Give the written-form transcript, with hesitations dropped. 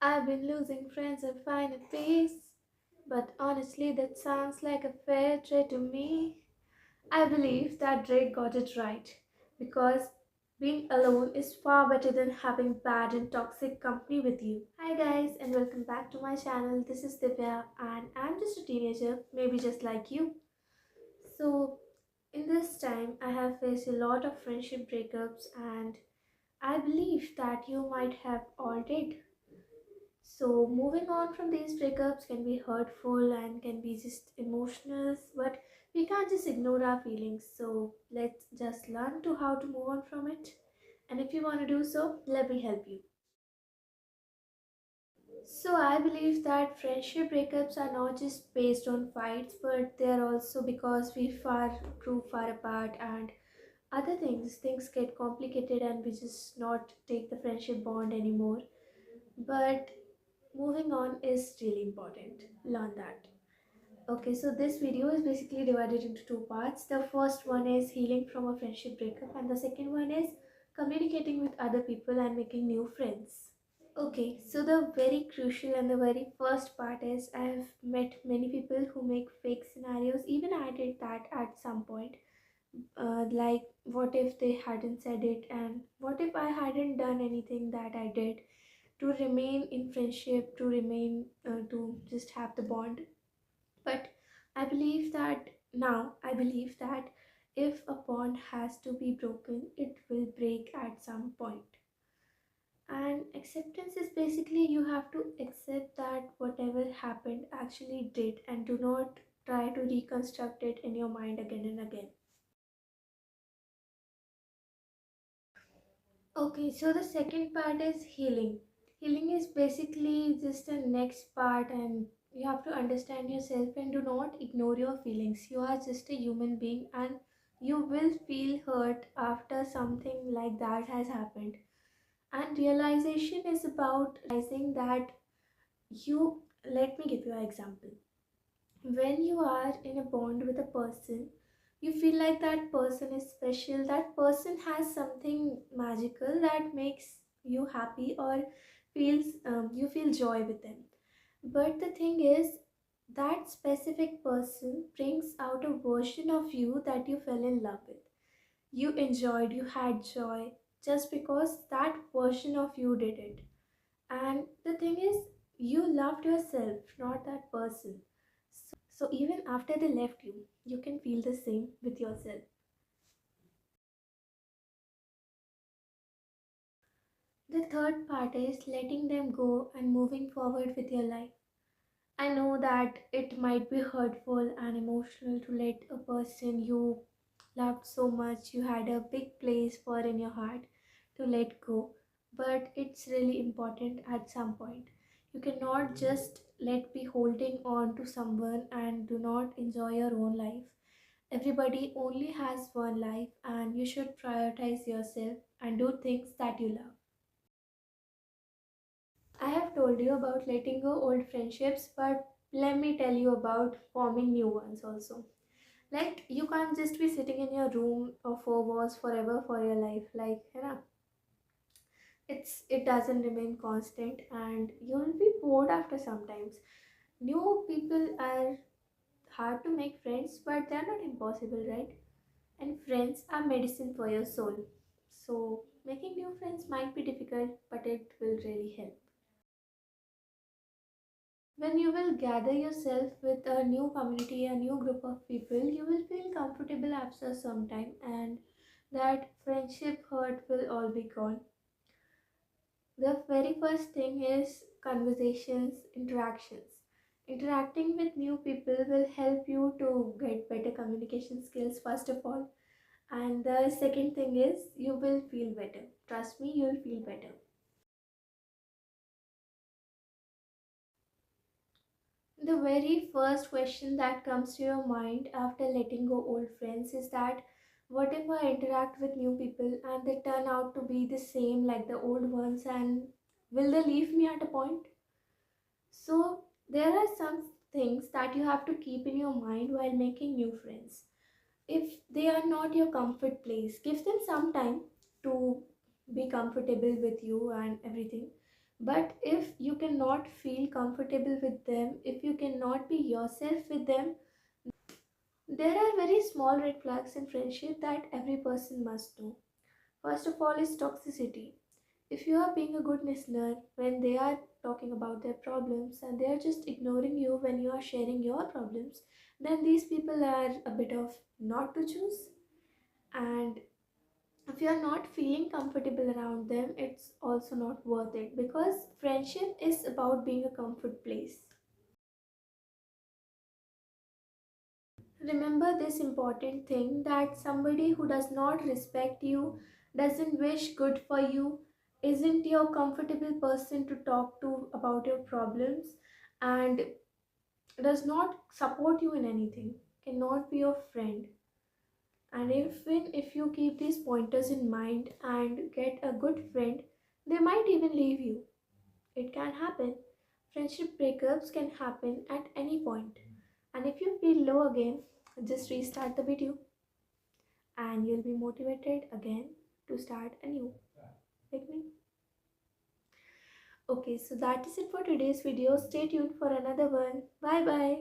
I've been losing friends and finding peace. But honestly, that sounds like a fair trade to me. I believe that Drake got it right. Because being alone is far better than having bad and toxic company with you. Hi guys and welcome back to my channel. This is Divya and I'm just a teenager, maybe just like you. So in this time I have faced a lot of friendship breakups and I believe that you might have all did. So, moving on from these breakups can be hurtful and can be just emotional, but we can't just ignore our feelings. So, let's just learn to how to move on from it. And if you want to do so, let me help you. So, I believe that friendship breakups are not just based on fights, but they are also because we grew far apart and other things. Things get complicated and we just not take the friendship bond anymore. But moving on is really important. Learn that. Okay, so this video is basically divided into two parts. The first one is healing from a friendship breakup, and the second one is communicating with other people and making new friends. Okay, so the very crucial and the very first part is I have met many people who make fake scenarios. Even I did that at some point. Like, what if they hadn't said it, and what if I hadn't done anything that I did to remain in friendship, to remain, to just have the bond. But I believe that if a bond has to be broken, it will break at some point. And acceptance is basically you have to accept that whatever happened actually did and do not try to reconstruct it in your mind again and again. Okay, so the second part is healing. Healing is basically just the next part, and you have to understand yourself and do not ignore your feelings. You are just a human being, and you will feel hurt after something like that has happened. And realization is about realizing that let me give you an example. When you are in a bond with a person, you feel like that person is special, that person has something magical that makes you happy or you feel joy with them. But the thing is, that specific person brings out a version of you that you fell in love with. You enjoyed, you had joy just because that version of you did it. And the thing is, you loved yourself, not that person. So even after they left you, you can feel the same with yourself. The third part is letting them go and moving forward with your life. I know that it might be hurtful and emotional to let a person you loved so much, you had a big place for in your heart, to let go. But it's really important at some point. You cannot just let be holding on to someone and do not enjoy your own life. Everybody only has one life and you should prioritize yourself and do things that you love. I have told you about letting go old friendships, but let me tell you about forming new ones also. Like, you can't just be sitting in your room or four walls forever for your life. Like, it doesn't remain constant and you'll be bored after sometimes. New people are hard to make friends, but they're not impossible, right? And friends are medicine for your soul. So, making new friends might be difficult, but it will really help. When you will gather yourself with a new community, a new group of people, you will feel comfortable after some time, and that friendship hurt will all be gone. The very first thing is conversations, interactions. Interacting with new people will help you to get better communication skills, first of all. And the second thing is you will feel better. Trust me, you'll feel better. The very first question that comes to your mind after letting go old friends is that what if I interact with new people and they turn out to be the same like the old ones, and will they leave me at a point? So there are some things that you have to keep in your mind while making new friends. If they are not your comfort place, give them some time to be comfortable with you and everything. But if you cannot feel comfortable with them, if you cannot be yourself with them, there are very small red flags in friendship that every person must know. First of all is toxicity. If you are being a good listener when they are talking about their problems and they are just ignoring you when you are sharing your problems, then these people are a bit of not to choose. And if you are not feeling comfortable around them, it's also not worth it, because friendship is about being a comfort place. Remember this important thing, that somebody who does not respect you, doesn't wish good for you, isn't your comfortable person to talk to about your problems, and does not support you in anything, cannot be your friend. And even if you keep these pointers in mind and get a good friend, they might even leave you. It can happen. Friendship breakups can happen at any point. And if you feel low again, just restart the video and you'll be motivated again to start a new beginning. Okay, so that is it for today's video. Stay tuned for another one. Bye bye.